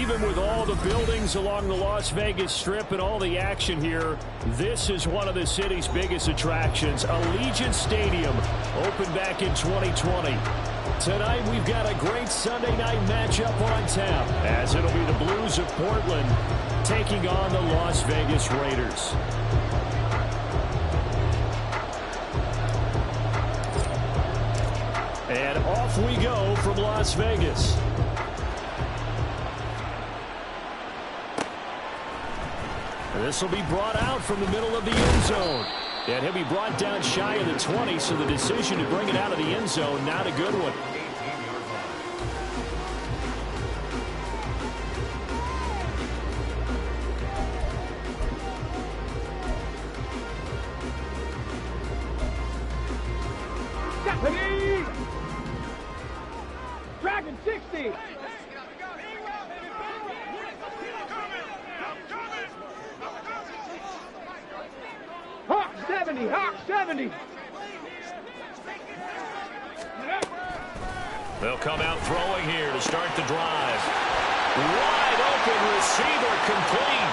even with all the buildings along the Las Vegas Strip and all the action here, this is one of the city's biggest attractions. Allegiant Stadium opened back in 2020. Tonight we've got a great Sunday night matchup on tap, as it'll be the Blues of Portland taking on the Las Vegas Raiders. And off we go from Las Vegas. This will be brought out from the middle of the end zone. And he'll be brought down shy of the 20, so the decision to bring it out of the end zone, not a good one. Dragon 60. Hawk 70, Hawk 70. They'll come out throwing here to start the drive. Wide open receiver complete.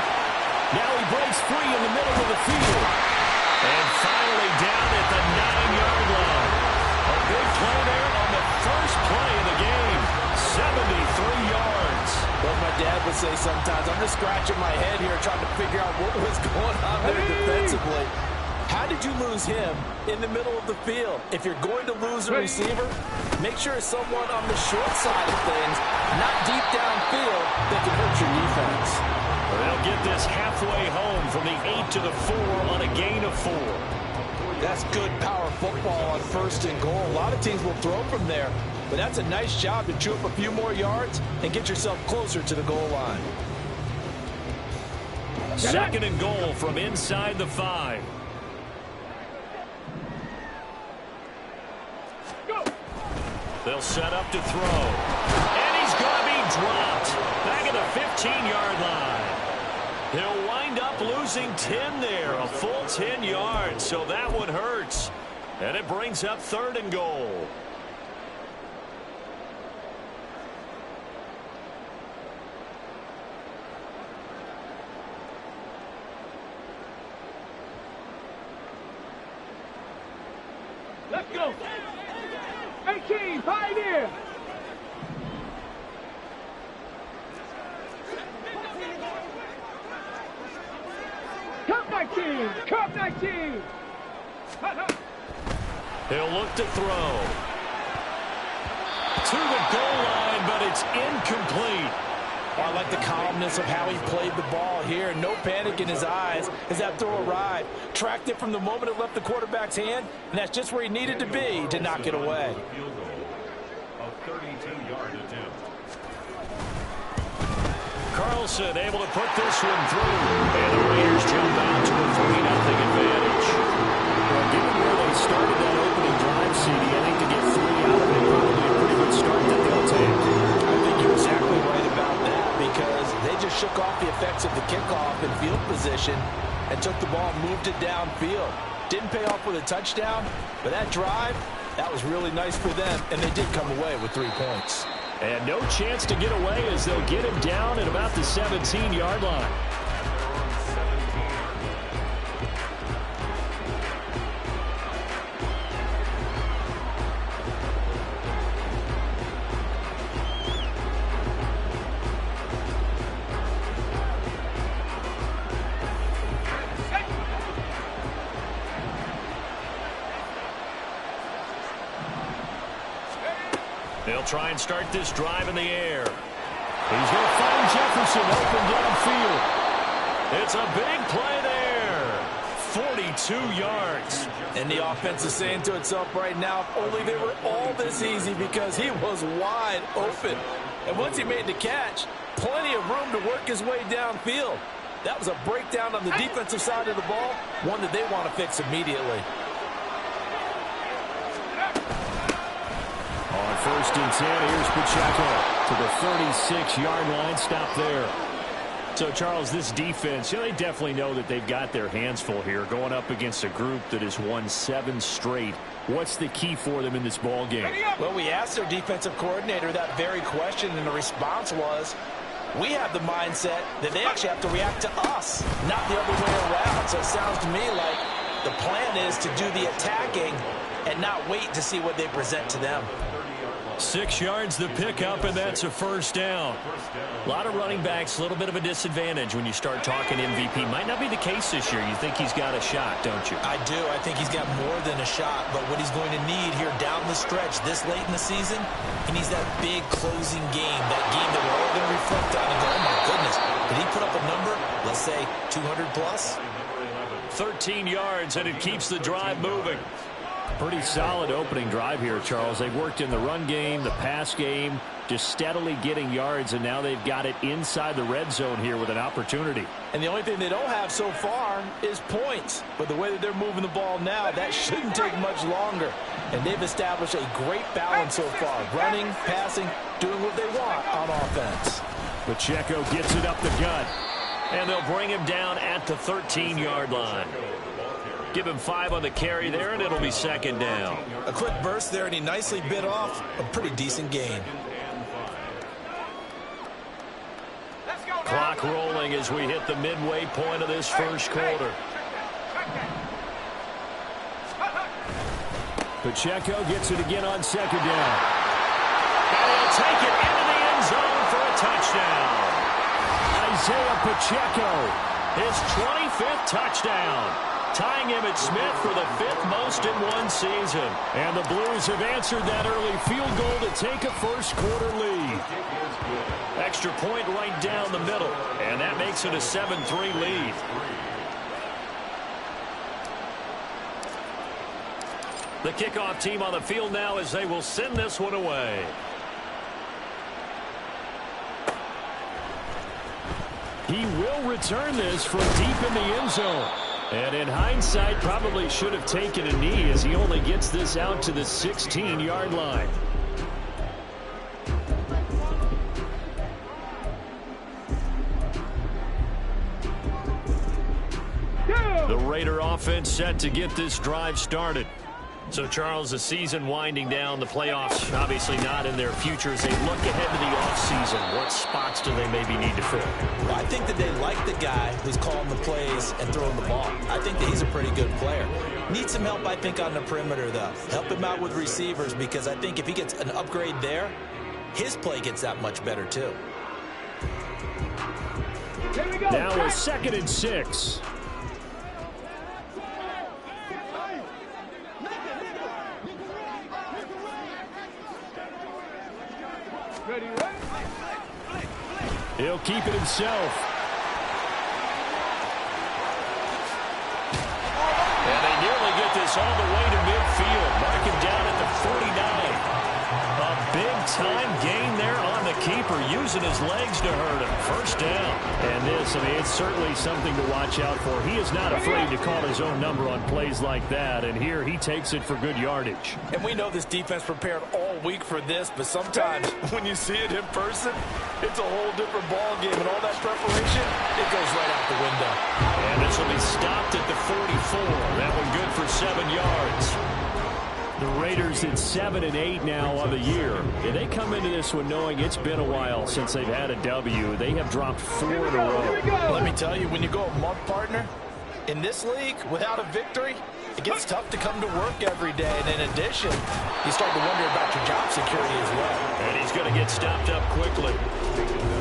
Now he breaks free in the middle of the field. And finally down at the 9-yard line. A big play there on the first play of the game. 73 yards. Well, my dad would say sometimes, I'm just scratching my head here trying to figure out what was going on there defensively. How did you lose him in the middle of the field? If you're going to lose a receiver, make sure it's someone on the short side of things, not deep downfield, that can hurt your defense. They'll get this halfway home from the 8 to the 4 on a gain of 4. That's good power football on 1st and goal. A lot of teams will throw from there, but that's a nice job to chew up a few more yards and get yourself closer to the goal line. 2nd and goal from inside the 5. They'll set up to throw. And he's going to be dropped. Back at the 15-yard line. He'll wind up losing 10 there. A full 10 yards. So that one hurts. And it brings up 3rd and goal. Let's go. 18, Pioneer. Cup 19, Cup 19. He'll look to throw. To the goal line, but it's incomplete. I like the calmness of how he played the ball here. No panic in his eyes as that throw arrived. Tracked it from the moment it left the quarterback's hand, and that's just where he needed to be to knock it away. Carlson able to put this one through. And the Raiders jump out to a 3-0 advantage. Well, given where they started that opening drive, CD, I think to get 3 out of it, probably a pretty good start that they'll take. I think you're exactly right about that, because they just shook off the effects of the kickoff in field position and took the ball and moved it downfield. Didn't pay off with a touchdown, but that drive, that was really nice for them, and they did come away with 3 points. And no chance to get away as they'll get him down at about the 17-yard line. They'll try and start this drive in the air. He's going to find Jefferson open downfield. It's a big play there. 42 yards. And the offense is saying to itself right now, if only they were all this easy, because he was wide open. And once he made the catch, plenty of room to work his way downfield. That was a breakdown on the defensive side of the ball, one that they want to fix immediately. On 1st and 10, here's Pacheco to the 36-yard line. Stop there. So, Charles, this defense, they definitely know that they've got their hands full here going up against a group that has won 7 straight. What's the key for them in this ball game? Well, we asked their defensive coordinator that very question, and the response was, We have the mindset that they actually have to react to us, not the other way around. So it sounds to me like the plan is to do the attacking and not wait to see what they present to them. 6 yards the pickup, and that's a first down. A lot of running backs, a little bit of a disadvantage when you start talking MVP. Might not be the case this year. You think he's got a shot, don't you? I do. I think he's got more than a shot. But what he's going to need here down the stretch this late in the season, he needs that big closing game, that game that we're all going to reflect on and go, oh, my goodness, did he put up a number, let's say 200 plus? 13 yards, and it keeps the drive moving. Pretty solid opening drive here, Charles. They've worked in the run game, the pass game, just steadily getting yards, and now they've got it inside the red zone here with an opportunity. And the only thing they don't have so far is points. But the way that they're moving the ball now, that shouldn't take much longer. And they've established a great balance so far. Running, passing, doing what they want on offense. Pacheco gets it up the gut. And they'll bring him down at the 13-yard line. Give him 5 on the carry there, and it'll be second down. A quick burst there, and he nicely bit off a pretty decent gain. Clock rolling as we hit the midway point of this first quarter. Pacheco gets it again on second down. And he'll take it into the end zone for a touchdown. Isaiah Pacheco, his 25th touchdown. Tying him at Smith for the 5th most in one season. And the Blues have answered that early field goal to take a first quarter lead. Extra point right down the middle. And that makes it a 7-3 lead. The kickoff team on the field now as they will send this one away. He will return this from deep in the end zone. And in hindsight, probably should have taken a knee as he only gets this out to the 16-yard line. The Raider offense set to get this drive started. So, Charles, the season winding down, the playoffs obviously not in their future. As they look ahead to the offseason, what spots do they maybe need to fill? Well, I think that they like the guy who's calling the plays and throwing the ball. I think that he's a pretty good player. Needs some help, I think, on the perimeter, though. Help him out with receivers, because I think if he gets an upgrade there, his play gets that much better, too. Now a 2nd and 6. He'll keep it himself. And they nearly get this all the way to midfield. Mark him down at the 49. A big-time gain there on the keeper, using his legs to hurt him. First down. And this, I mean, it's certainly something to watch out for. He is not afraid to call his own number on plays like that. And here he takes it for good yardage. And we know this defense prepared all week for this, but sometimes when you see it in person, it's a whole different ball game. And all that preparation, it goes right out the window. And this will be stopped at the 44. That one good for 7 yards. The Raiders at 7 and 8 now on the year. And they come into this one knowing it's been a while since they've had a W. They have dropped 4 in a row. Let me tell you, when you go a month, partner, in this league, without a victory, it gets tough to come to work every day. And in addition, you start to wonder about your job security as well. And he's going to get stopped up quickly.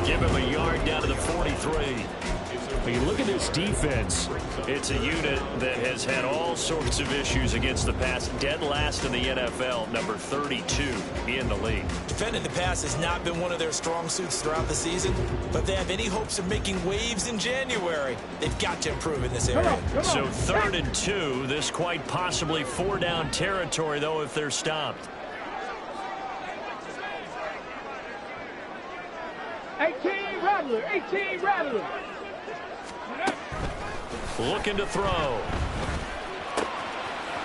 Give him a yard down to the 43. When you look at this defense, it's a unit that has had all sorts of issues against the pass. Dead last in the NFL, number 32 in the league. Defending the pass has not been one of their strong suits throughout the season, but if they have any hopes of making waves in January, they've got to improve in this area. So 3rd and 2, this quite possibly 4-down territory, though, if they're stopped. 18 Rattler, 18 Rattler. Looking to throw.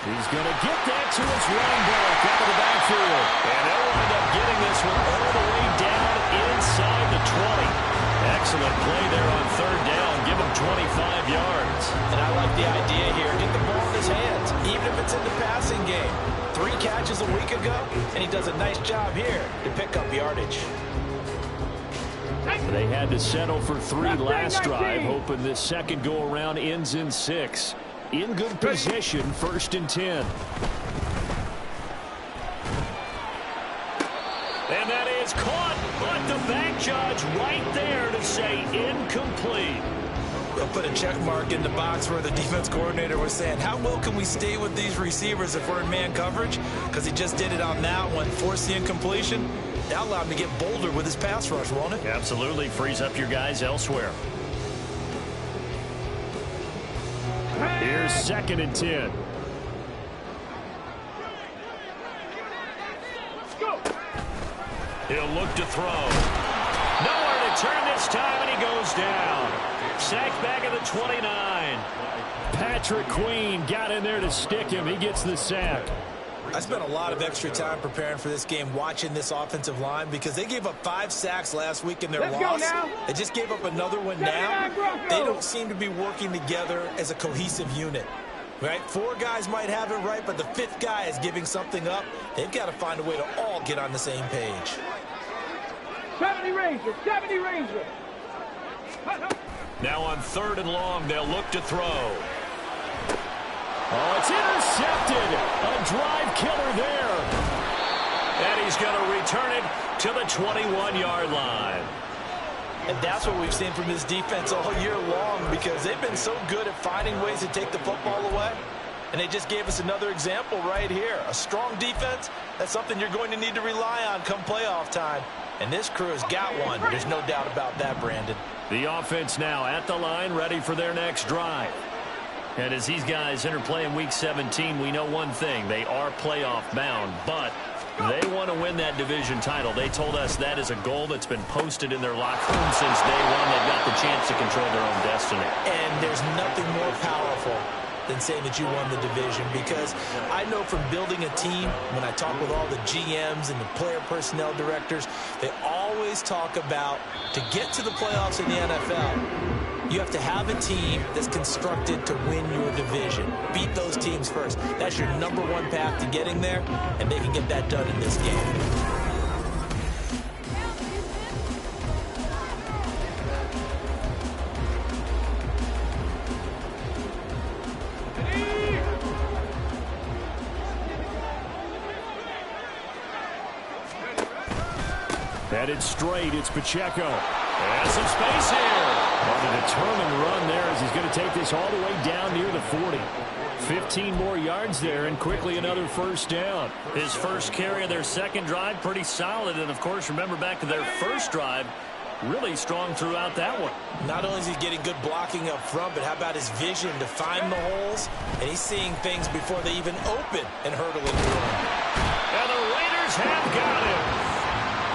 He's going to get that to his running back out of the backfield. And they'll wind up getting this one all the way down inside the 20. Excellent play there on 3rd down. Give him 25 yards. And I like the idea here. Get the ball in his hands, even if it's in the passing game. 3 catches a week ago, and he does a nice job here to pick up yardage. They had to settle for 3 last drive, hoping this second go-around ends in 6. In good position, 1st and 10. And that is caught, but the back judge right there to say incomplete. They'll put a check mark in the box where the defense coordinator was saying, how well can we stay with these receivers if we're in man coverage? Because he just did it on that one, forced the incompletion. That allowed him to get bolder with his pass rush, won't it? Absolutely. Frees up your guys elsewhere. Here's 2nd and 10. He'll look to throw. Nowhere to turn this time, and he goes down. Sacked back at the 29. Patrick Queen got in there to stick him. He gets the sack. I spent a lot of extra time preparing for this game, watching this offensive line, because they gave up 5 sacks last week in their loss. They just gave up another one now. They don't seem to be working together as a cohesive unit. Right? 4 guys might have it right, but the 5th guy is giving something up. They've got to find a way to all get on the same page. 70 Ranger, 70 Ranger. Now on 3rd and long, they'll look to throw. Oh, it's intercepted. A drive killer there. And he's going to return it to the 21-yard line. And that's what we've seen from this defense all year long, because they've been so good at finding ways to take the football away. And they just gave us another example right here. A strong defense, that's something you're going to need to rely on come playoff time. And this crew has got one. There's no doubt about that, Brandon. The offense now at the line, ready for their next drive. And as these guys interplay in Week 17, we know one thing. They are playoff bound, but they want to win that division title. They told us that is a goal that's been posted in their locker room since day one. They've got the chance to control their own destiny. And there's nothing more powerful than saying that you won the division, because I know from building a team, when I talk with all the GMs and the player personnel directors, they always talk about, to get to the playoffs in the NFL, you have to have a team that's constructed to win your division. Beat those teams first. That's your #1 path to getting there, and they can get that done in this game. Headed straight, it's Pacheco. Has some space here. On a determined run there as he's going to take this all the way down near the 40. 15 more yards there, and quickly another 1st down. His first carry of their second drive, pretty solid. And, of course, remember back to their first drive, really strong throughout that one. Not only is he getting good blocking up front, but how about his vision to find the holes? And he's seeing things before they even open and hurdling through them. And the Raiders have got him.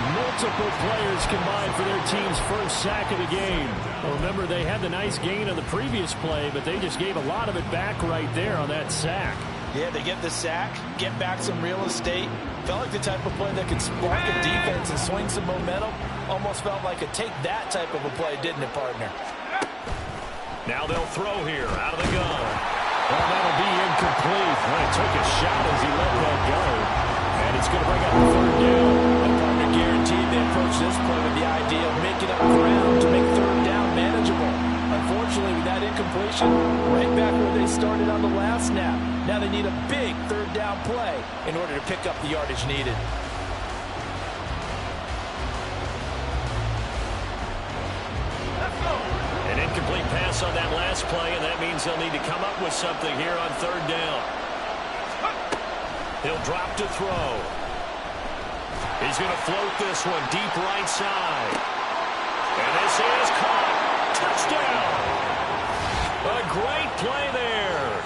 Multiple players combined for their team's first sack of the game. Well, remember, they had the nice gain on the previous play, but they just gave a lot of it back right there on that sack. Yeah, they get the sack, get back some real estate. Felt like the type of play that could spark a defense and swing some momentum. Almost felt like a take that type of a play, didn't it, partner? Now they'll throw here out of the gun. Well, that'll be incomplete. Well, he took a shot as he let that go. And it's going to bring up the 3rd down. Guaranteed they approach this play with the idea of making up ground to make 3rd down manageable. Unfortunately, with that incompletion, right back where they started on the last snap. Now they need a big 3rd down play in order to pick up the yardage needed. An incomplete pass on that last play, and that means they'll need to come up with something here on 3rd down. He'll drop to throw. He's going to float this one deep right side. And this is caught. Touchdown. A great play there.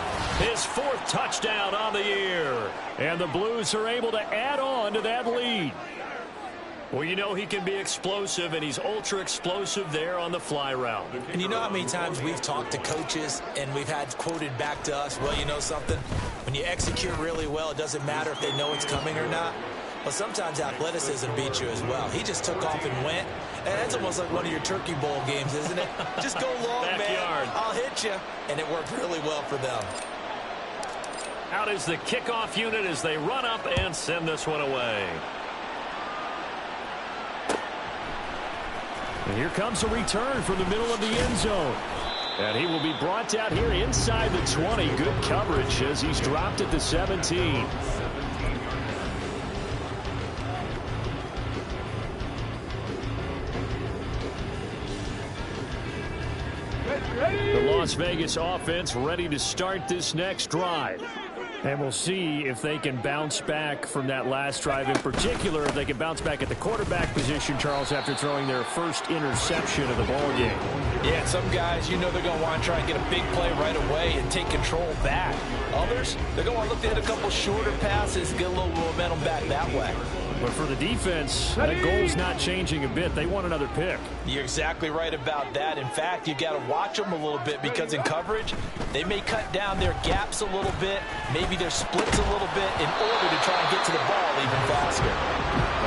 His 4th touchdown on the year. And the Blues are able to add on to that lead. Well, you know he can be explosive, and he's ultra explosive there on the fly route. And you know how many times we've talked to coaches and we've had quoted back to us, well, you know something? When you execute really well, it doesn't matter if they know it's coming or not. Well, sometimes athleticism beats you as well. He just took off and went. And that's almost like one of your Turkey Bowl games, isn't it? Just go long, man. I'll hit you. And it worked really well for them. Out is the kickoff unit as they run up and send this one away. And here comes a return from the middle of the end zone. And he will be brought down here inside the 20. Good coverage as he's dropped at the 17. The Las Vegas offense ready to start this next drive. And we'll see if they can bounce back from that last drive, in particular if they can bounce back at the quarterback position, Charles, after throwing their first interception of the ball game. Yeah, some guys, you know they're going to want to try and get a big play right away and take control back. Others, they're going to want to look to hit a couple shorter passes, get a little momentum back that way. But for the defense, that goal's not changing a bit. They want another pick. You're exactly right about that. In fact, you got to watch them a little bit because in coverage, they may cut down their gaps a little bit, maybe their splits a little bit in order to try and get to the ball even faster.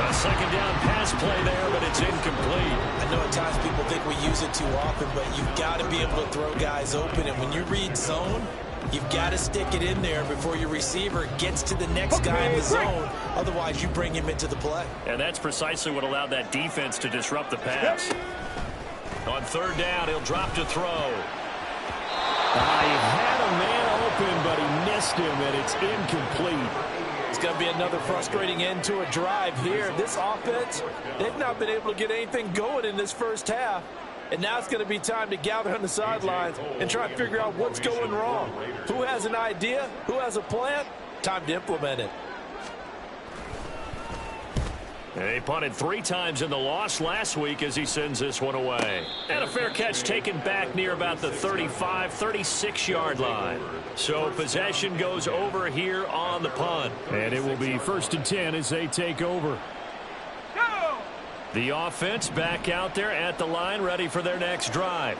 A second down pass play there, but it's incomplete. I know at times people think we use it too often, but you've got to be able to throw guys open. And when you read zone, you've got to stick it in there before your receiver gets to the next guy in the zone. Otherwise, you bring him into the play. And that's precisely what allowed that defense to disrupt the pass. On third down, he'll drop to throw. He had a man open, but he missed him, and it's incomplete. It's going to be another frustrating end to a drive here. This offense, they've not been able to get anything going in this first half. And now it's going to be time to gather on the sidelines and try to figure out what's going wrong. Who has an idea? Who has a plan? Time to implement it. They punted 3 times in the loss last week as he sends this one away. And a fair catch taken back near about the 35, 36-yard line. So possession goes over here on the punt. And it will be 1st and 10 as they take over. The offense back out there at the line, ready for their next drive.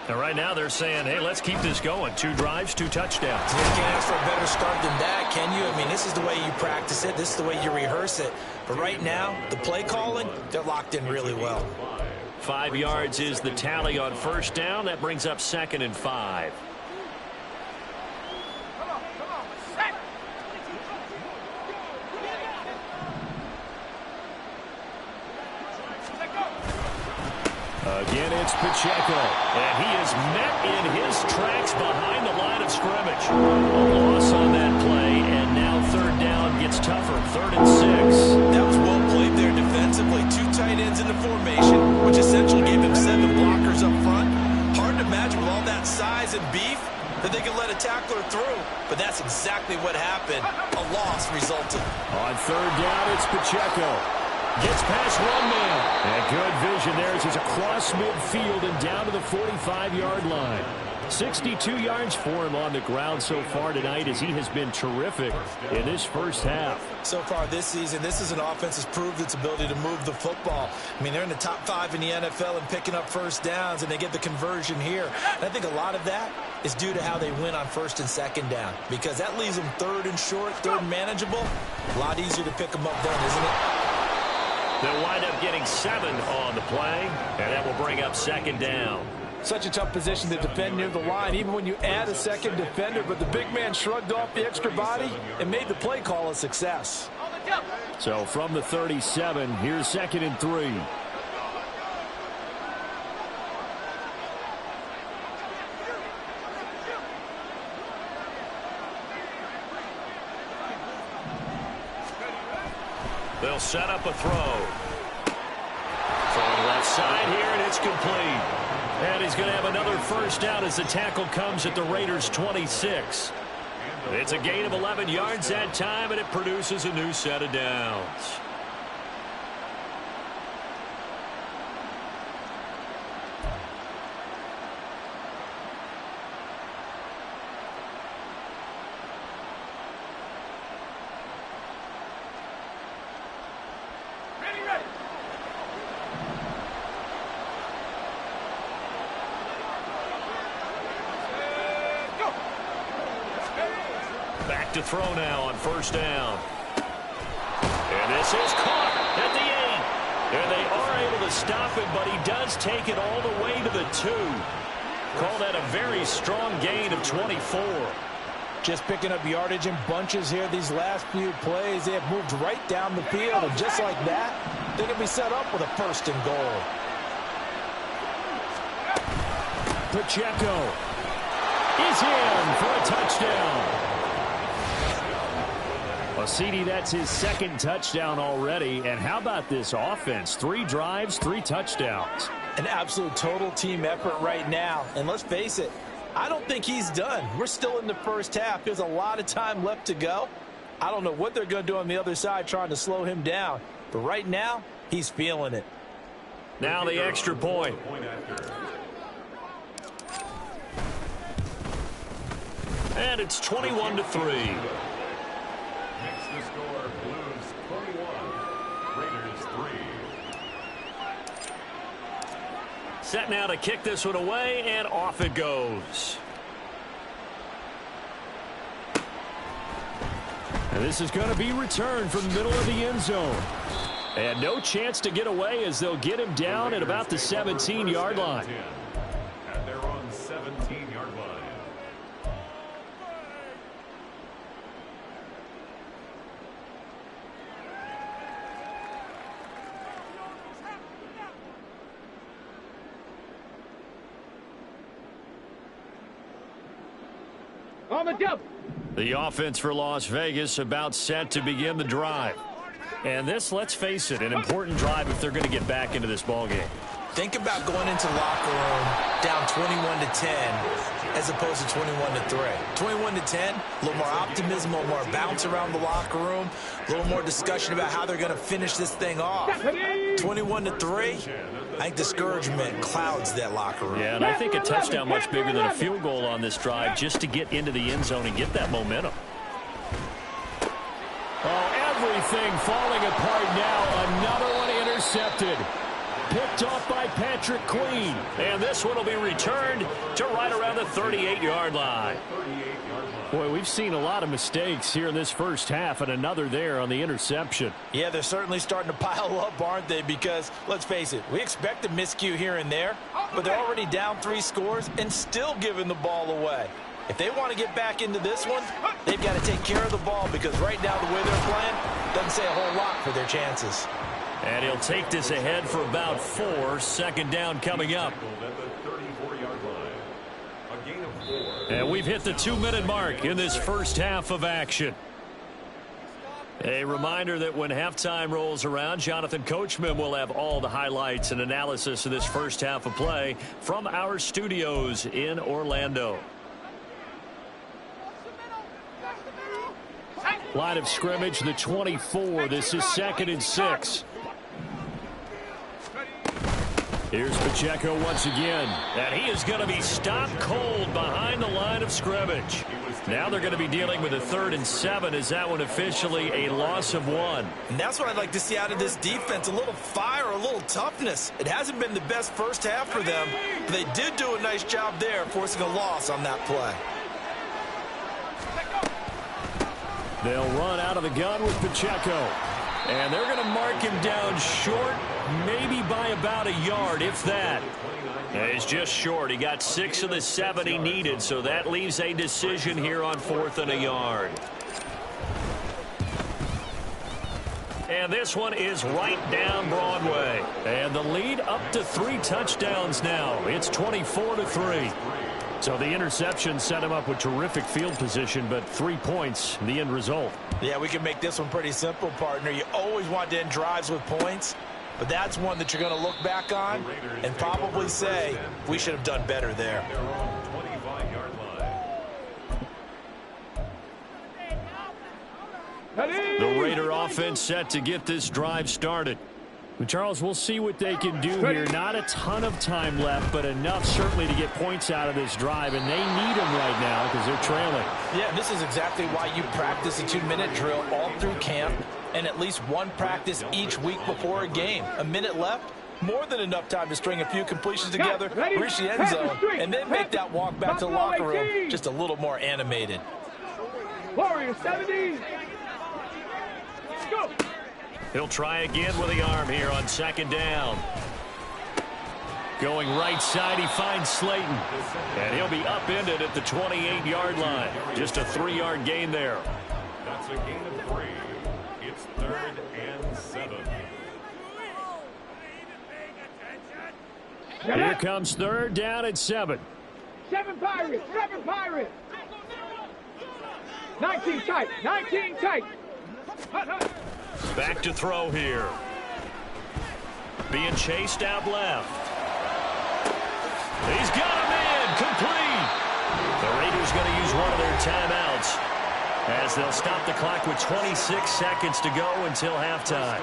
And right now they're saying, hey, let's keep this going. 2 drives, 2 touchdowns. You can't ask for a better start than that, can you? I mean, this is the way you practice it. This is the way you rehearse it. But right now, the play calling, they're locked in really well. 5 yards is the tally on first down. That brings up 2nd and 5. Again, it's Pacheco, and he is met in his tracks behind the line of scrimmage. A loss on that play, and now third down gets tougher, 3rd and 6. That was well played there defensively. 2 tight ends in the formation, which essentially gave him 7 blockers up front. Hard to imagine with all that size and beef that they could let a tackler through, but that's exactly what happened. A loss resulted. On third down, it's Pacheco. Gets past one man. And good vision there as he's across midfield and down to the 45-yard line. 62 yards for him on the ground so far tonight as he has been terrific in this first half. So far this season, this is an offense that's proved its ability to move the football. I mean, they're in the top 5 in the NFL and picking up first downs, and they get the conversion here. And I think a lot of that is due to how they win on 1st and 2nd down, because that leaves them 3rd and short, 3rd and manageable. A lot easier to pick them up then, isn't it? They'll wind up getting 7 on the play, and that will bring up 2nd down. Such a tough position to defend near the line, even when you add a second defender, but the big man shrugged off the extra body and made the play call a success. So from the 37, here's 2nd and 3. They'll set up a throw. Throwing left side here, and it's complete. And he's going to have another first down as the tackle comes at the Raiders' 26. It's a gain of 11 yards that time, and it produces a new set of downs. Back to throw now on first down. And this is caught at the 8. And they are able to stop him, but he does take it all the way to the 2. Call that a very strong gain of 24. Just picking up yardage in bunches here these last few plays. They have moved right down the field, and just like that, they can be set up with a 1st and goal. Pacheco is in for a touchdown. Well, CD, that's his second touchdown already. And how about this offense? 3 drives, 3 touchdowns. An absolute total team effort right now. And let's face it, I don't think he's done. We're still in the first half. There's a lot of time left to go. I don't know what they're going to do on the other side trying to slow him down. But right now, he's feeling it. Now the extra point. And it's 21-3. Next to score, Blues 21, Raiders 3. Set now to kick this one away, and off it goes. And this is going to be returned from the middle of the end zone. And no chance to get away as they'll get him down at about the 17-yard line. At their own 17-yard line. On the jump. The offense for Las Vegas about set to begin the drive. And this, let's face it, an important drive if they're going to get back into this ballgame. Think about going into locker room down 21-10 as opposed to 21-3. 21-10, a little more optimism, a little more bounce around the locker room, a little more discussion about how they're going to finish this thing off. 21-3, I think discouragement clouds that locker room. Yeah, and I think a touchdown much bigger than a field goal on this drive just to get into the end zone and get that momentum. Oh, everything falling apart now. Another one intercepted. Picked off by Patrick Queen. And this one will be returned to right around the 38-yard line. Boy, we've seen a lot of mistakes here in this first half, and another there on the interception. Yeah, they're certainly starting to pile up, aren't they? Because, let's face it, we expect a miscue here and there, but they're already down 3 scores and still giving the ball away. If they want to get back into this one, they've got to take care of the ball because right now the way they're playing doesn't say a whole lot for their chances. And he'll take this ahead for about 4. Second down coming up. And we've hit the 2-minute mark in this first half of action. A reminder that when halftime rolls around, Jonathan Coachman will have all the highlights and analysis of this first half of play from our studios in Orlando. Line of scrimmage, the 24. This is 2nd and 6. Here's Pacheco once again. And he is going to be stopped cold behind the line of scrimmage. Now they're going to be dealing with a 3rd and 7. Is that one officially a loss of 1? And that's what I'd like to see out of this defense. A little fire, a little toughness. It hasn't been the best first half for them, but they did do a nice job there forcing a loss on that play. They'll run out of the gun with Pacheco. And they're going to mark him down short, maybe by about a yard, if that. And he's just short. He got 6 of the 7 he needed, so that leaves a decision here on 4th and a yard. And this one is right down Broadway. And the lead up to 3 touchdowns now. It's 24-3. So the interception set him up with terrific field position, but 3 points, the end result. Yeah, we can make this one pretty simple, partner. You always want to end drives with points, but that's one that you're going to look back on and probably say, we should have done better there. The Raider offense set to get this drive started. But Charles, we'll see what they can do here. Not a ton of time left, but enough certainly to get points out of this drive, and they need them right now because they're trailing. Yeah, this is exactly why you practice a 2-minute drill all through camp and at least one practice each week before a game. A minute left, more than enough time to string a few completions together, reach the end zone, and then make that walk back to the locker room just a little more animated. Warriors 70. Go. He'll try again with the arm here on 2nd down. Going right side, he finds Slayton. And he'll be upended at the 28-yard line. Just a 3-yard gain there. That's a gain of 3. It's 3rd and 7. Here comes 3rd down and 7. 7 Pirates. 7 Pirates. 19 tight. 19 tight. Back to throw here. Being chased out left. He's got him in. Complete. The Raiders going to use one of their timeouts as they'll stop the clock with 26 seconds to go until halftime.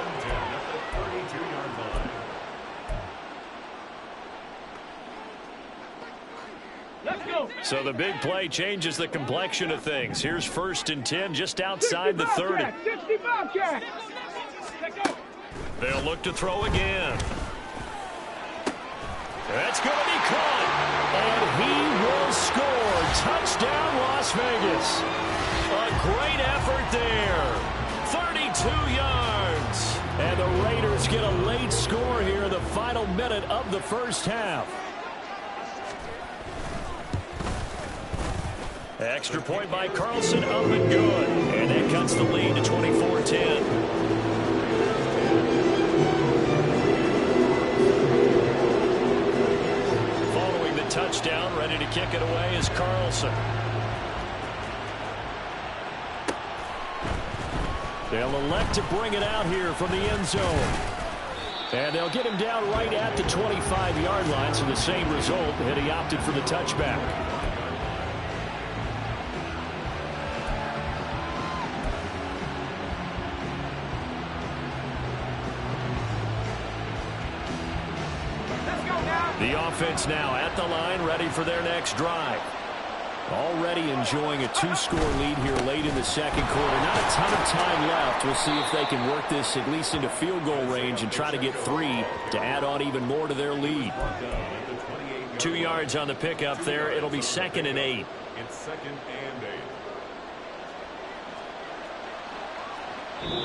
So the big play changes the complexion of things. Here's 1st and 10 just outside the 30. 60 Bobcats. They'll look to throw again. That's going to be caught. And he will score. Touchdown, Las Vegas. A great effort there. 32 yards. And the Raiders get a late score here in the final minute of the first half. Extra point by Carlson, up and good. And that cuts the lead to 24-10. Following the touchdown, ready to kick it away is Carlson. They'll elect to bring it out here from the end zone. And they'll get him down right at the 25-yard line, so the same result, and he opted for the touchback. The offense now at the line, ready for their next drive. Already enjoying a 2-score lead here late in the second quarter. Not a ton of time left. We'll see if they can work this at least into field goal range and try to get 3 to add on even more to their lead. 2 yards on the pickup there. It'll be 2nd and 8. It's 2nd and 8.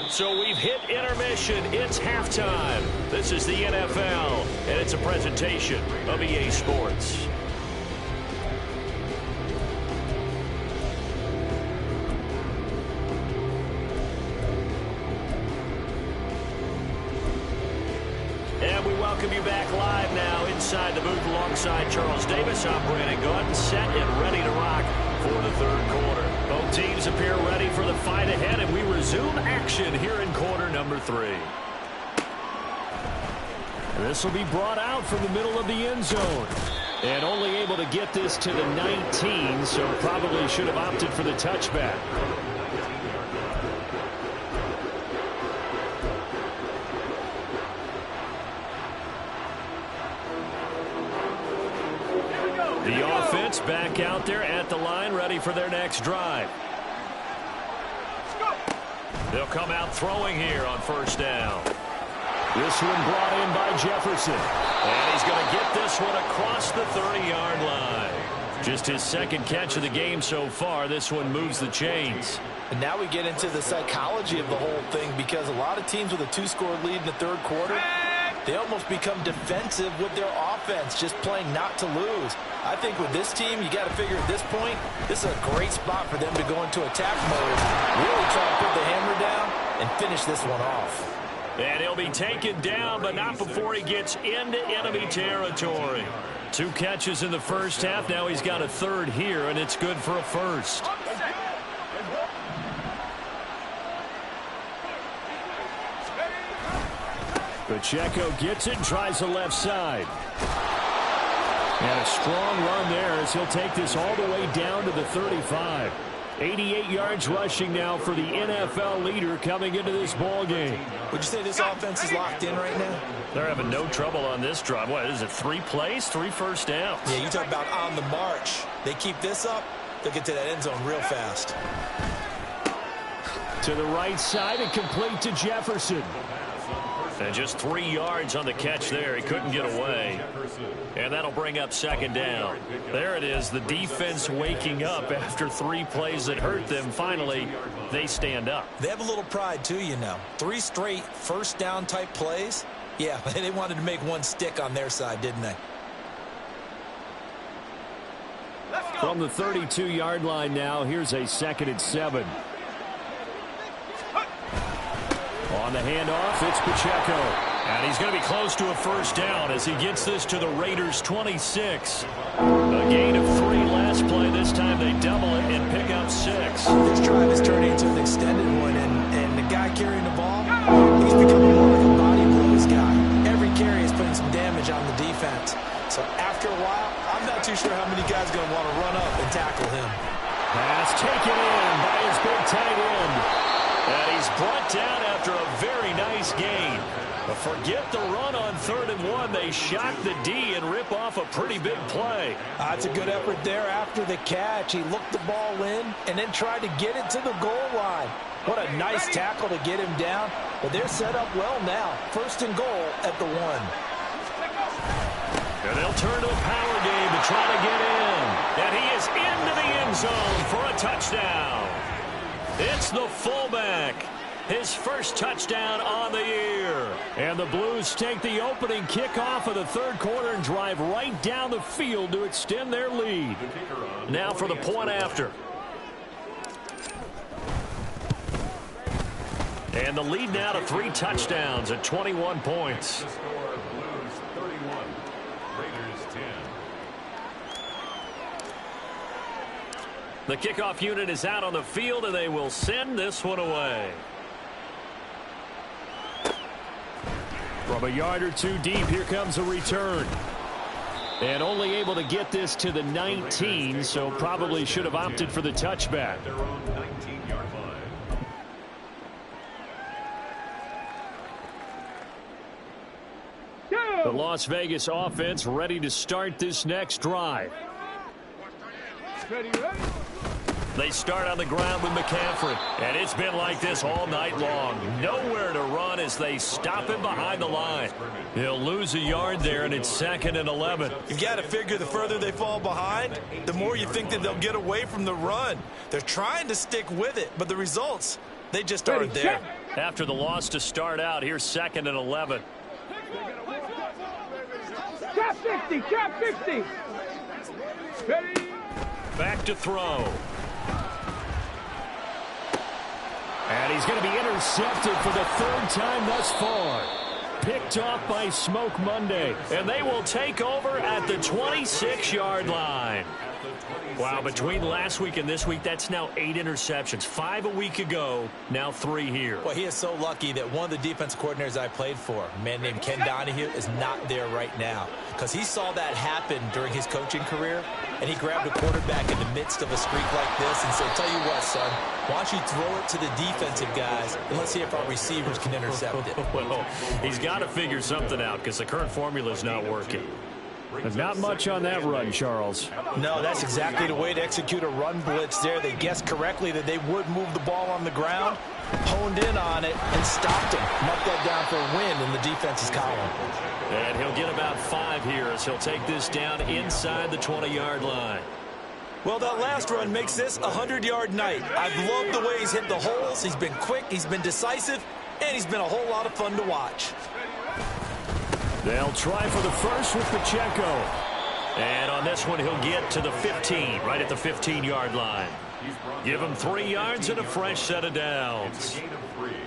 So we've hit intermission. It's halftime. This is the NFL, and it's a presentation of EA Sports. And we welcome you back live now inside the booth alongside Charles Davis. I'm Brandon Gordon, set and ready to rock for the third quarter. Both teams appear ready for the fight ahead, and we resume action here in quarter number 3. This will be brought out from the middle of the end zone. And only able to get this to the 19, so probably should have opted for the touchback. The offense back out there at the line, ready for their next drive. They'll come out throwing here on 1st down. This one brought in by Jefferson. And he's going to get this one across the 30-yard line. Just his 2nd catch of the game so far. This one moves the chains. And now we get into the psychology of the whole thing, because a lot of teams with a 2-score lead in the third quarter, they almost become defensive with their offense, just playing not to lose. I think with this team, you got to figure at this point, this is a great spot for them to go into attack mode, really try to put the hammer down and finish this one off. And he'll be taken down, but not before he gets into enemy territory. 2 catches in the first half. Now he's got a 3rd here, and it's good for a 1st. Pacheco gets it, tries the left side. And a strong run there as he'll take this all the way down to the 35. 88 yards rushing now for the NFL leader coming into this ball game. Would you say this offense is locked in right now? They're having no trouble on this drive. What is it, 3 plays, 3 first downs? Yeah, you talk about on the march. They keep this up, they'll get to that end zone real fast. To the right side and complete to Jefferson. And just 3 yards on the catch there. He couldn't get away. And that'll bring up 2nd down. There it is, the defense waking up after 3 plays that hurt them. Finally, they stand up. They have a little pride, too, you know. 3 straight first down type plays. Yeah, they wanted to make one stick on their side, didn't they? From the 32-yard line now, here's a 2nd and 7. On the handoff, it's Pacheco. And he's going to be close to a first down as he gets this to the Raiders' 26. A gain of 3 last play. This time they double it and pick up 6. This drive is turning into an extended one, and the guy carrying the ball, he's becoming more like a body blows guy. Every carry is putting some damage on the defense. So after a while, I'm not too sure how many guys are going to want to run up and tackle him. Pass taken in by his big tight end. And he's brought down after a very nice gain. But forget the run on 3rd and 1. They shock the D and rip off a pretty big play. That's a good effort there after the catch. He looked the ball in and then tried to get it to the goal line. What a nice tackle to get him down. But they're set up well now. 1st and goal at the 1. And they'll turn to a power game to try to get in. And he is into the end zone for a touchdown. It's the fullback. His first touchdown on the year. And the Blues take the opening kickoff of the 3rd quarter and drive right down the field to extend their lead. Now for the point after. And the lead now to 3 touchdowns at 21 points. The score, Blues 31, Raiders 10. The kickoff unit is out on the field, and they will send this one away. From a yard or 2 deep, here comes a return. And only able to get this to the 19, so probably should have opted for the touchback. Their own 19-yard line. The Las Vegas offense ready to start this next drive. Ready. They start on the ground with McCaffrey. And it's been like this all night long. Nowhere to run as they stop him behind the line. He'll lose a yard there, and it's 2nd and 11. You've got to figure the further they fall behind, the more you think that they'll get away from the run. They're trying to stick with it, but the results, they just aren't there. After the loss to start out, here's 2nd and 11. Cap 50, cap 50. Ready. Back to throw. And he's going to be intercepted for the 3rd time thus far. Picked off by Smoke Monday. And they will take over at the 26-yard line. Wow, between last week and this week, that's now 8 interceptions. 5 a week ago, now 3 here. Well, he is so lucky that one of the defense coordinators I played for, a man named Ken Donahue, is not there right now. Because he saw that happen during his coaching career, and he grabbed a quarterback in the midst of a streak like this and said, tell you what, son, why don't you throw it to the defensive guys, and let's see if our receivers can intercept it. Well, he's got to figure something out because the current formula is not working. But not much on that run, Charles. No, that's exactly the way to execute a run blitz there. They guessed correctly that they would move the ball on the ground, honed in on it, and stopped him. Mark that down for a win in the defense's column. And he'll get about 5 here as he'll take this down inside the 20-yard line. Well, that last run makes this a 100-yard night. I've loved the way he's hit the holes. He's been quick, he's been decisive, and he's been a whole lot of fun to watch. They'll try for the first with Pacheco. And on this one, he'll get to the 15, right at the 15-yard line. Give him 3 yards and a fresh set of downs.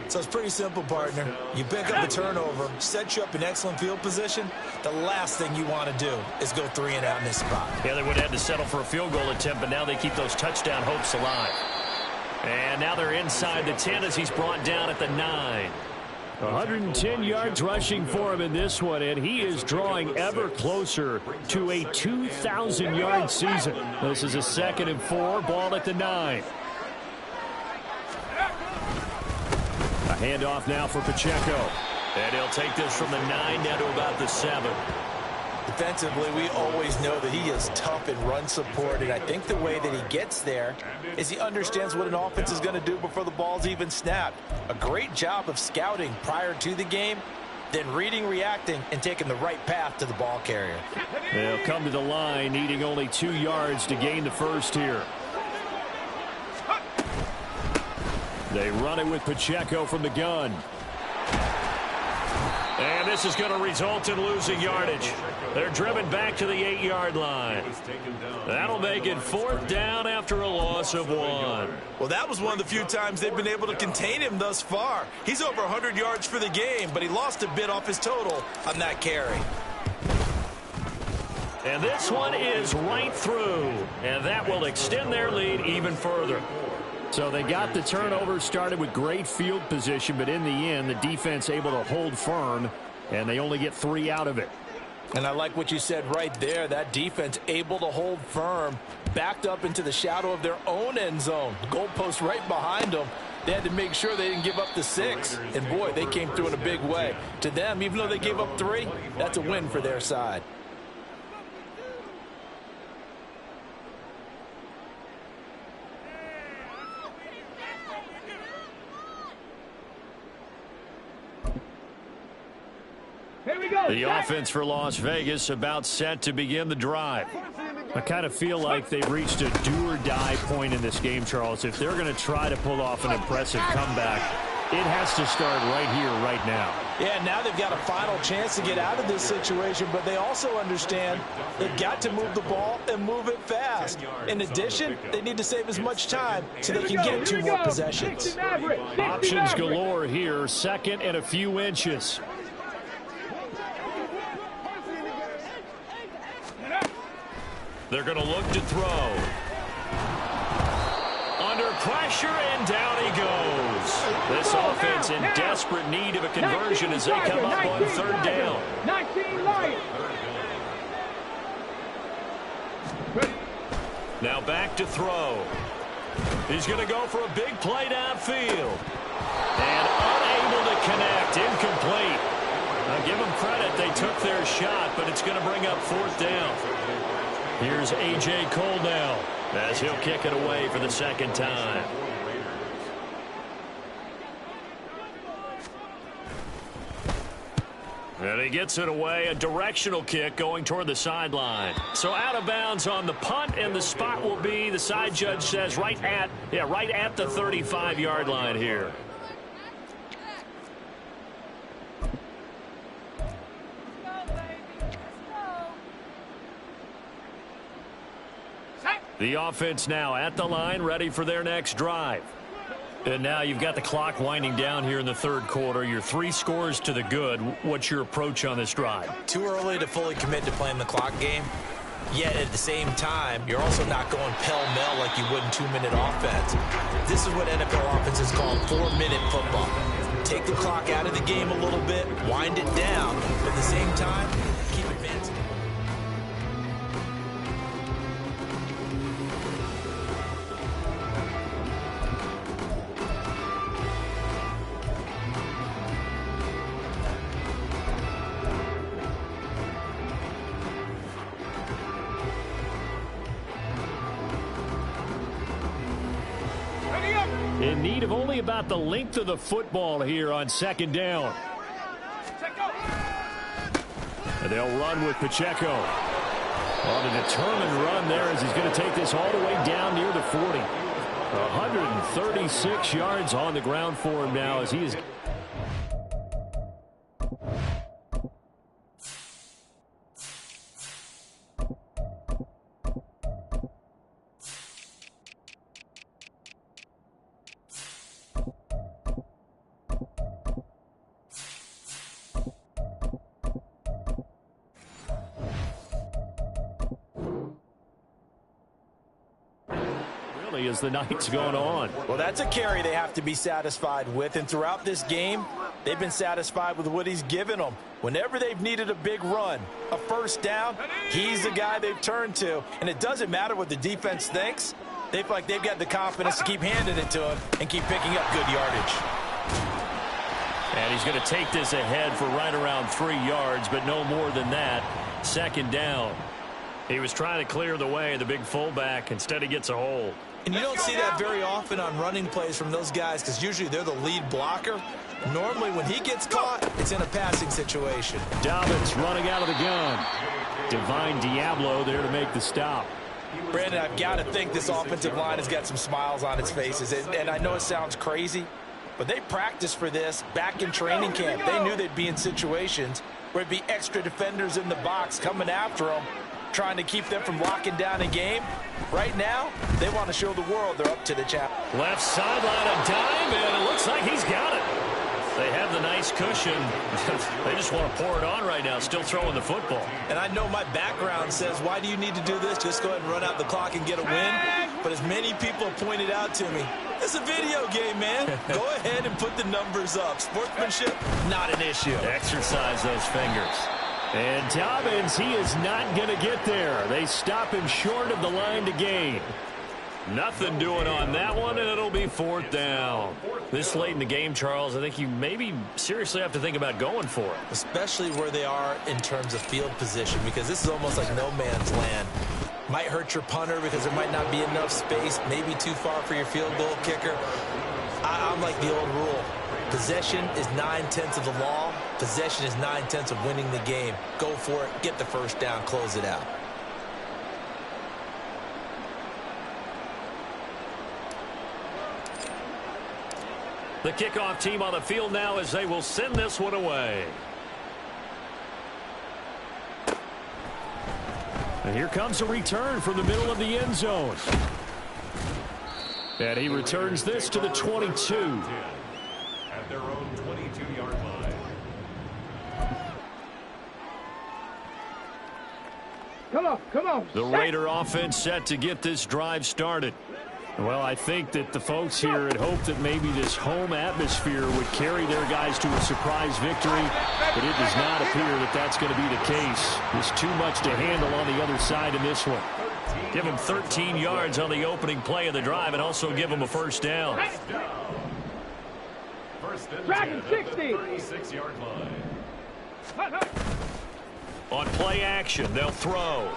So it's pretty simple, partner. You pick up a turnover, set you up in excellent field position. The last thing you want to do is go 3 and out in this spot. Yeah, they would have had to settle for a field goal attempt, but now they keep those touchdown hopes alive. And now they're inside the 10 as he's brought down at the 9. 110 yards rushing for him in this one, and he is drawing ever closer to a 2,000-yard season. This is a 2nd and 4, ball at the 9. A handoff now for Pacheco. And he'll take this from the 9 down to about the 7. Defensively, we always know that he is tough in run support, and I think the way that he gets there is he understands what an offense is going to do before the ball's even snapped. A great job of scouting prior to the game, then reading, reacting, and taking the right path to the ball carrier. They'll come to the line, needing only 2 yards to gain the first here. They run it with Pacheco from the gun. And this is going to result in losing yardage. They're driven back to the 8-yard line. That'll make it 4th down after a loss of 1. Well, that was one of the few times they've been able to contain him thus far. He's over 100 yards for the game, but he lost a bit off his total on that carry. And this one is right through. And that will extend their lead even further. So they got the turnover started with great field position, but in the end, the defense able to hold firm, and they only get 3 out of it. And I like what you said right there. That defense able to hold firm, backed up into the shadow of their own end zone. Goalpost right behind them. They had to make sure they didn't give up the 6. And, boy, they came through in a big way. To them, even though they gave up 3, that's a win for their side. Here we go. The offense for Las Vegas about set to begin the drive. I kind of feel like they've reached a do-or-die point in this game, Charles. If they're going to try to pull off an impressive comeback, it has to start right here, right now. Yeah, now they've got a final chance to get out of this situation, but they also understand they've got to move the ball and move it fast. In addition, they need to save as much time so they can get 2 more possessions. Options galore here, 2nd and a few inches. They're going to look to throw. Under pressure, and down he goes. This offense in desperate need of a conversion as they come up on 3rd down. 19 Lions. Now back to throw. He's going to go for a big play downfield. And unable to connect, incomplete. Now give them credit, they took their shot, but it's going to bring up 4th down. Here's A.J. Cole now as he'll kick it away for the 2nd time. And he gets it away, a directional kick going toward the sideline. So out of bounds on the punt, and the spot will be, the side judge says, right at the 35-yard line here. The offense now at the line, ready for their next drive. And now you've got the clock winding down here in the 3rd quarter. Your 3 scores to the good. What's your approach on this drive? Too early to fully commit to playing the clock game. Yet at the same time, you're also not going pell-mell like you would in 2-minute offense. This is what NFL offenses call 4-minute football. Take the clock out of the game a little bit, wind it down, but at the same time, keep advancing. In need of only about the length of the football here on 2nd down. And they'll run with Pacheco. On a determined run there as he's going to take this all the way down near the 40. 136 yards on the ground for him now as he is... as the night's going on. Well, that's a carry they have to be satisfied with, and throughout this game, they've been satisfied with what he's given them. Whenever they've needed a big run, a 1st down, he's the guy they've turned to, and it doesn't matter what the defense thinks. They feel like they've got the confidence to keep handing it to him and keep picking up good yardage. And he's going to take this ahead for right around 3 yards, but no more than that. 2nd down. He was trying to clear the way, the big fullback. Instead, he gets a hold. And you don't see that very often on running plays from those guys because usually they're the lead blocker. Normally, when he gets caught, it's in a passing situation. Dobbins running out of the gun. Divine Diablo there to make the stop. Brandon, I've got to think this offensive line has got some smiles on its faces. And I know it sounds crazy, But they practiced for this back in training camp. They knew they'd be in situations where it'd be extra defenders in the box coming after them, trying to keep them from locking down a game. Right now, they want to show the world they're up to the challenge. Left sideline, a dime, and it looks like he's got it. They have the nice cushion. They just want to pour it on right now, still throwing the football. And I know my background says, why do you need to do this? Just go ahead and run out the clock and get a win. But as many people have pointed out to me, it's a video game, man. Go ahead and put the numbers up. Sportsmanship, not an issue. Exercise those fingers. And Dobbins, he is not going to get there. They stop him short of the line to gain. Nothing doing on that one, and it'll be 4th down. This late in the game, Charles, I think you maybe seriously have to think about going for it. Especially where they are in terms of field position, because this is almost like no man's land. Might hurt your punter because there might not be enough space, maybe too far for your field goal kicker. I'm like the old rule. Possession is 9/10 of the law. Possession is 9/10 of winning the game. Go for it, get the first down, close it out. The kickoff team on the field now as they will send this one away. And here comes a return from the middle of the end zone. And he returns this to the 22. At their own 22-yard line. Come on, come on. The Raider offense set to get this drive started. Well, I think that the folks here had hoped that maybe this home atmosphere would carry their guys to a surprise victory, but it does not appear that that's going to be the case. There's too much to handle on the other side in this one. Give them 13 yards on the opening play of the drive and also give them a first down. First and 10 Dragon at 60. the 36-yard line. On play action, they'll throw.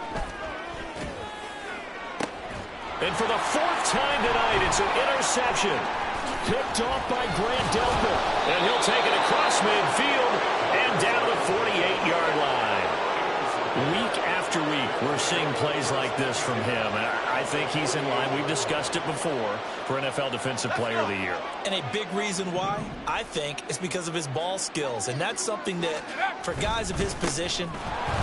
And for the 4th time tonight, it's an interception. Picked off by Grant Delpit. And he'll take it across midfield and down the 48-yard line. Week after week, we're seeing plays like this from him. And I think he's in line. We've discussed it before for NFL Defensive Player of the Year. And a big reason why, I think, is because of his ball skills. And that's something that, for guys of his position,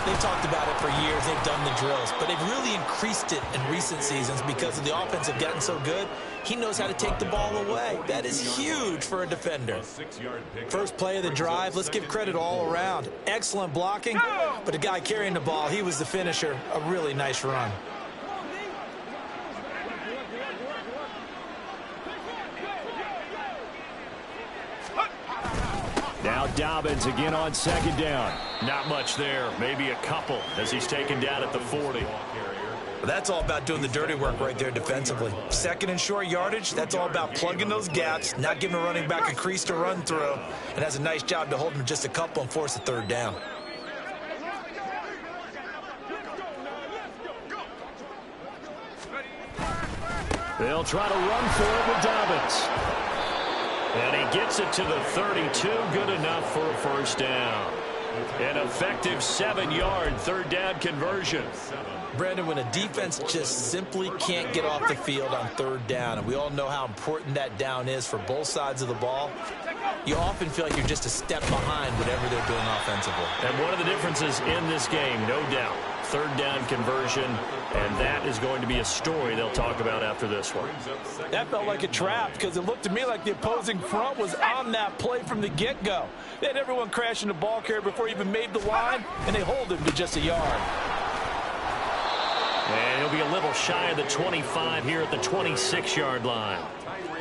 they've talked about it for years. They've done the drills. But they've really increased it in recent seasons because of the offense have gotten so good. He knows how to take the ball away. That is huge for a defender. First play of the drive, let's give credit all around. Excellent blocking, but the guy carrying the ball, he was the finisher. A really nice run. Now Dobbins again on 2nd down. Not much there, maybe a couple as he's taken down at the 40. That's all about doing the dirty work right there defensively. 2nd and short yardage, that's all about plugging those gaps, not giving a running back a crease to run through, and has a nice job to hold him just a couple and force a 3rd down. They'll try to run for it with Dobbins. And he gets it to the 32, good enough for a first down. An effective 7-yard 3rd down conversion. Brandon, when a defense just simply can't get off the field on 3rd down, and we all know how important that down is for both sides of the ball, you often feel like you're just a step behind whatever they're doing offensively. And one of the differences in this game, no doubt, 3rd down conversion, and that is going to be a story they'll talk about after this one. That felt like a trap because it looked to me like the opposing front was on that play from the get-go. They had everyone crashing the ball carrier before he even made the line, and they hold him to just a yard. And he'll be a little shy of the 25 here at the 26-yard line.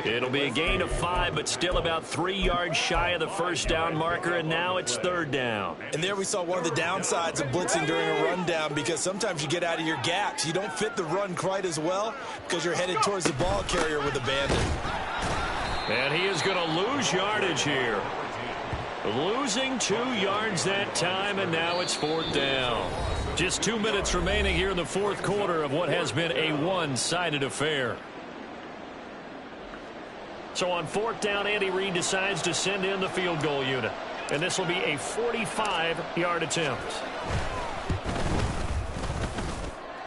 It'll be a gain of 5, but still about 3 yards shy of the first down marker, and now it's 3rd down. And there we saw one of the downsides of blitzing during a rundown, because sometimes you get out of your gaps. You don't fit the run quite as well because you're headed towards the ball carrier with abandon. And he is going to lose yardage here. Losing 2 yards that time, and now it's 4th down. Just 2 minutes remaining here in the 4th quarter of what has been a one-sided affair. So on 4th down, Andy Reid decides to send in the field goal unit. And this will be a 45-yard attempt.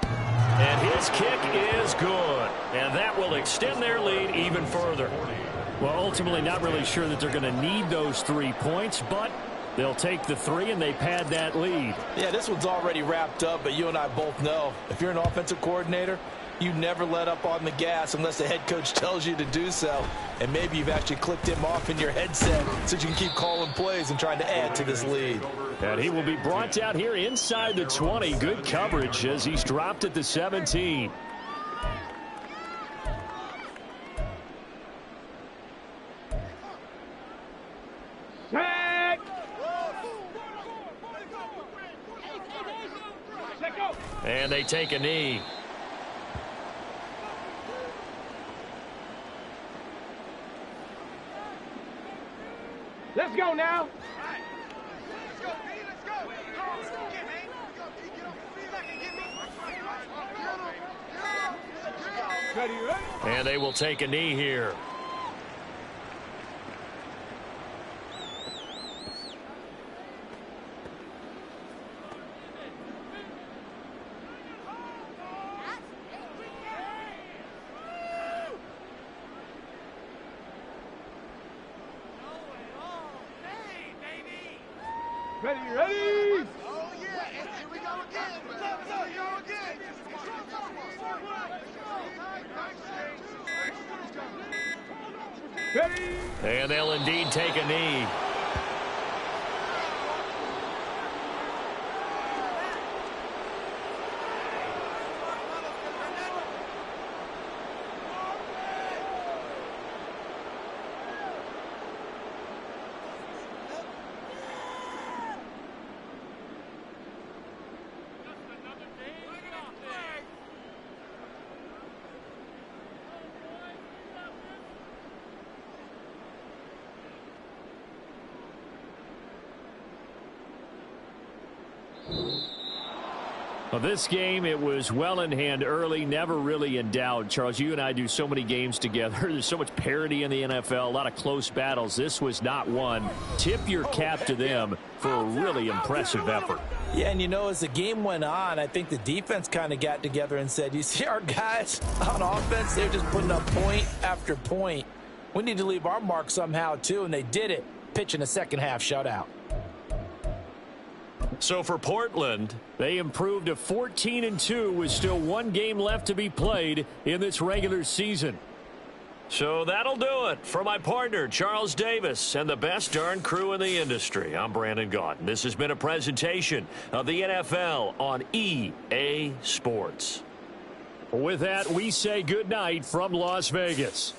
And his kick is good. And that will extend their lead even further. Well, ultimately not really sure that they're going to need those 3 points, but they'll take the 3 and they pad that lead. Yeah, this one's already wrapped up, but you and I both know if you're an offensive coordinator, you never let up on the gas unless the head coach tells you to do so. And maybe you've actually clicked him off in your headset so you can keep calling plays and trying to add to this lead. And he will be brought down here inside the 20. Good coverage as he's dropped at the 17. Set. And they take a knee. Let's go now. And they will take a knee here. Ready, ready. Oh, yeah, and here we go again. Here we go again. Ready. And they'll indeed take a knee. Well, this game, it was well in hand early, never really in doubt. Charles, you and I do so many games together. There's so much parity in the NFL, a lot of close battles. This was not one. Tip your cap to them for a really impressive effort. Yeah, and you know, as the game went on, I think the defense kind of got together and said, you see our guys on offense, they're just putting up point after point. We need to leave our mark somehow, too, and they did it, pitching a second-half shutout. So for Portland, they improved to 14-2 with still one game left to be played in this regular season. So that'll do it for my partner, Charles Davis, and the best darn crew in the industry. I'm Brandon Gaudin. This has been a presentation of the NFL on EA Sports. With that, we say good night from Las Vegas.